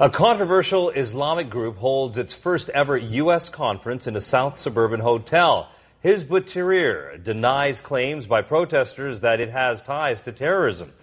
A controversial Islamic group holds its first ever U.S. conference in a south suburban hotel. Hizb Tahrir denies claims by protesters that it has ties to terrorism.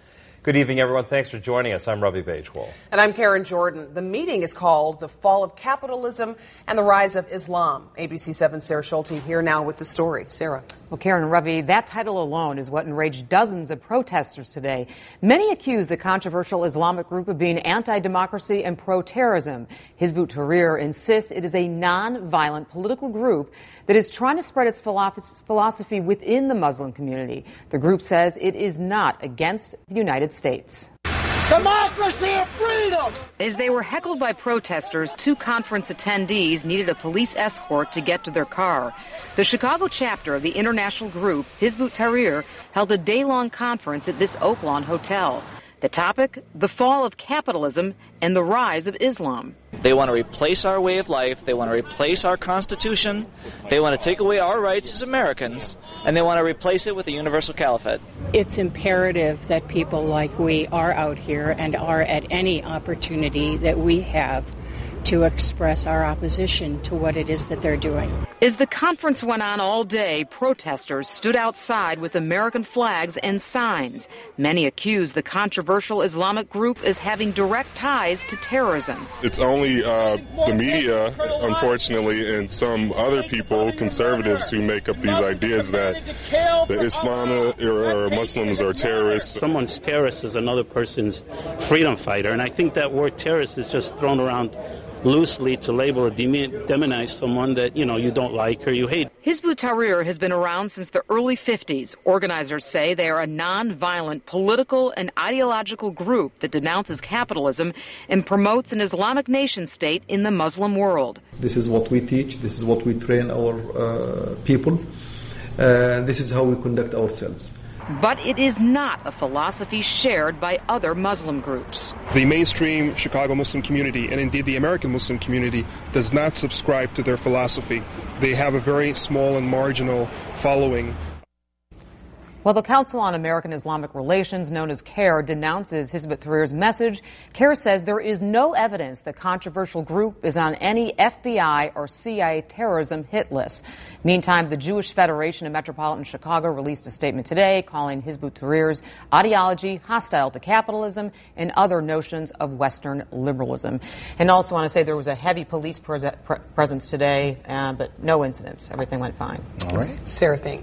Good evening, everyone. Thanks for joining us. I'm Ravi Bajwal. And I'm Karen Jordan. The meeting is called The Fall of Capitalism and the Rise of Islam. ABC7's Sarah Schulte here now with the story. Sarah. Well, Karen and Ravi, that title alone is what enraged dozens of protesters today. Many accuse the controversial Islamic group of being anti-democracy and pro-terrorism. Hizb Tahrir insists it is a non-violent political group that is trying to spread its philosophy within the Muslim community. The group says it is not against the United States. Democracy and freedom! As they were heckled by protesters, two conference attendees needed a police escort to get to their car. The Chicago chapter of the international group, Hizb Tahrir, held a day-long conference at this Oaklawn hotel. The topic, the fall of capitalism and the rise of Islam. They want to replace our way of life. They want to replace our Constitution. They want to take away our rights as Americans, and they want to replace it with a universal caliphate. It's imperative that people like we are out here and are at any opportunity that we have to express our opposition to what it is that they're doing. As the conference went on all day, protesters stood outside with American flags and signs. Many accuse the controversial Islamic group as having direct ties to terrorism. It's only the media, unfortunately, and some other people, conservatives, who make up these ideas that the Islam or Muslims are terrorists. Someone's terrorist is another person's freedom fighter, and I think that word terrorist is just thrown around loosely to label or demonize someone that, you don't like or you hate. Hizb Tahrir has been around since the early 50s. Organizers say they are a non-violent political and ideological group that denounces capitalism and promotes an Islamic nation state in the Muslim world. This is what we teach. This is what we train our people. This is how we conduct ourselves. But it is not a philosophy shared by other Muslim groups. The mainstream Chicago Muslim community, and indeed the American Muslim community, does not subscribe to their philosophy. They have a very small and marginal following. Well, the Council on American Islamic Relations, known as CAIR, denounces Hizb Tahrir's message. CAIR says there is no evidence the controversial group is on any FBI or CIA terrorism hit list. Meantime, the Jewish Federation of Metropolitan Chicago released a statement today calling Hizb Tahrir's ideology hostile to capitalism and other notions of Western liberalism. And also want to say there was a heavy police presence today, but no incidents. Everything went fine. All right. Sarah, thanks.